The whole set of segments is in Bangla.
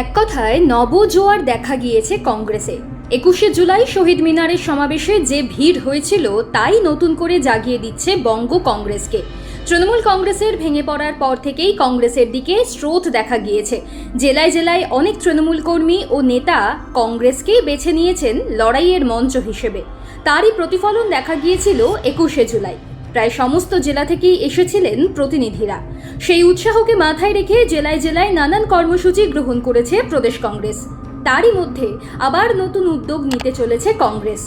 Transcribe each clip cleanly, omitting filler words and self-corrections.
এক কথায় নবজোয়ার দেখা গিয়েছে কংগ্রেসে। ২১শে জুলাই শহীদ মিনারের সমাবেশে যে ভিড় হয়েছিল তাই নতুন করে জাগিয়ে দিচ্ছে বঙ্গ কংগ্রেসকে। তৃণমূল কংগ্রেসের ভেঙে পড়ার পর থেকেই কংগ্রেসের দিকে স্রোত দেখা গিয়েছে। জেলায় জেলায় অনেক তৃণমূল কর্মী ও নেতা কংগ্রেসকেই বেছে নিয়েছেন লড়াইয়ের মঞ্চ হিসেবে। তারই প্রতিফলন দেখা গিয়েছিল ২১শে জুলাই। প্রায় সমস্ত জেলা থেকেই এসেছিলেন প্রতিনিধিরা। সেই উৎসাহকে মাথায় রেখে জেলায় জেলায় নানান কর্মসূচি গ্রহণ করেছে প্রদেশ কংগ্রেস। তারই মধ্যে আবার নতুন উদ্যোগ নিতে চলেছে কংগ্রেস।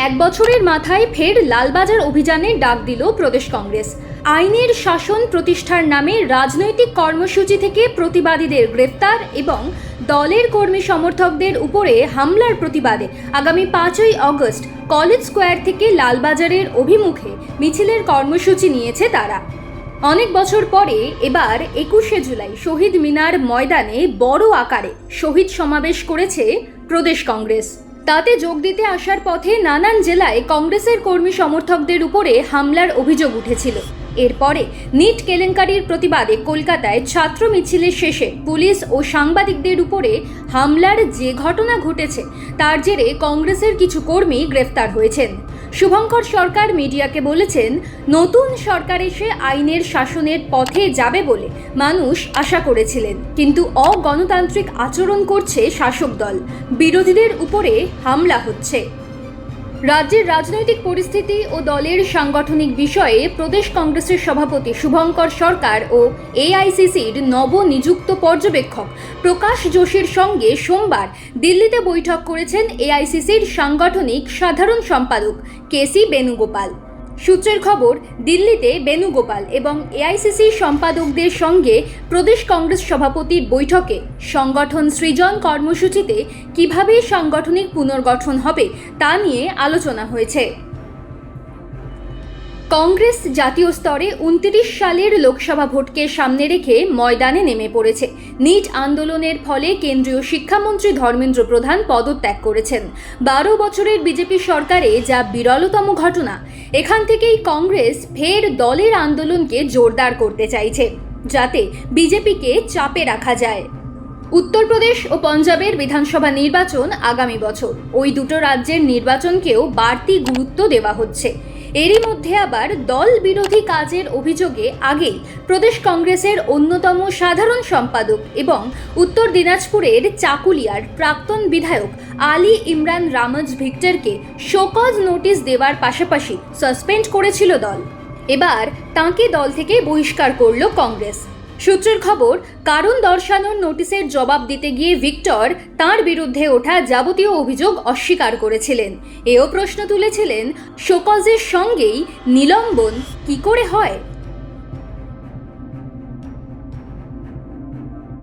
এক বছরের মাথায় ফের লালবাজার অভিযানে ডাক দিল প্রদেশ কংগ্রেস। আইনের শাসন প্রতিষ্ঠার নামে রাজনৈতিক কর্মসূচি থেকে প্রতিবাদীদের গ্রেফতার এবং দলের কর্মী সমর্থকদের উপরে হামলার প্রতিবাদে আগামী ৫ই আগস্ট কলেজ স্কোয়ার থেকে লালবাজারের অভিমুখে মিছিলের কর্মসূচি নিয়েছে তারা। অনেক বছর পরে এবার ২১শে জুলাই শহীদ মিনার ময়দানে বড় আকারে শহীদ সমাবেশ করেছে প্রদেশ কংগ্রেস। তাতে যোগ দিতে আসার পথে নানান জেলায় কংগ্রেসের কর্মী সমর্থকদের উপরে হামলার অভিযোগ উঠেছিল। এরপরে নিট কেলেঙ্কারির প্রতিবাদে কলকাতায় ছাত্র মিছিলের শেষে পুলিশ ও সাংবাদিকদের উপরে হামলার যে ঘটনা ঘটেছে তার জেরে কংগ্রেসের কিছু কর্মী গ্রেফতার হয়েছেন। শুভঙ্কর সরকার মিডিয়াকে বলেছেন, নতুন সরকার এসে আইনের শাসনের পথে যাবে বলে মানুষ আশা করেছিলেন, কিন্তু অগণতান্ত্রিক আচরণ করছে শাসক দল, বিরোধীদের উপরে হামলা হচ্ছে। রাজ্যের রাজনৈতিক পরিস্থিতি ও দলের সাংগঠনিক বিষয়ে প্রদেশ কংগ্রেসের সভাপতি শুভঙ্কর সরকার ও এআইসিসির নবনিযুক্ত পর্যবেক্ষক প্রকাশ যোশীর সঙ্গে সোমবার দিল্লিতে বৈঠক করেছেন এআইসিসির সাংগঠনিক সাধারণ সম্পাদক কেসি বেণুগোপাল। সূত্রের খবর, দিল্লিতে বেণুগোপাল এবং এআইসিসি সম্পাদকদের সঙ্গে প্রদেশ কংগ্রেস সভাপতির বৈঠকে সংগঠন সৃজন কর্মসূচিতে কিভাবে সাংগঠনিক পুনর্গঠন হবে তা নিয়ে আলোচনা হয়েছে। কংগ্রেস জাতীয় স্তরে ২৯ সালের লোকসভা ভোটকে সামনে রেখে ময়দানে নেমে পড়েছে। নিট আন্দোলনের ফলে কেন্দ্রীয় শিক্ষামন্ত্রী ধর্মেন্দ্র প্রধান পদত্যাগ করেছেন। ১২ বছরের বিজেপি সরকারে যা বিরলতম ঘটনা। এখান থেকেই কংগ্রেস ফের দলের আন্দোলনকে জোরদার করতে চাইছে, যাতে বিজেপিকে চাপে রাখা যায়। উত্তরপ্রদেশ ও পঞ্জাবের বিধানসভা নির্বাচন আগামী বছর। ওই দুটো রাজ্যের নির্বাচনকেও বাড়তি গুরুত্ব দেওয়া হচ্ছে। এরই মধ্যে আবার দল বিরোধী কাজের অভিযোগে আগেই প্রদেশ কংগ্রেসের অন্যতম সাধারণ সম্পাদক এবং উত্তর দিনাজপুরের চাকুলিয়ার প্রাক্তন বিধায়ক আলী ইমরান রামজ ভিক্টরকে শোকজ নোটিশ দেওয়ার পাশাপাশি সাসপেন্ড করেছিল দল। এবার তাঁকে দল থেকে বহিষ্কার করল কংগ্রেস। সূত্রের খবর, কারণ দর্শানোর নোটিশের জবাব দিতে গিয়ে ভিক্টর তাঁর বিরুদ্ধে ওঠা যাবতীয় অভিযোগ অস্বীকার করেছিলেন। এও প্রশ্ন তুলেছিলেন, শোকজের সঙ্গেই নিলম্বন কি করে হয়।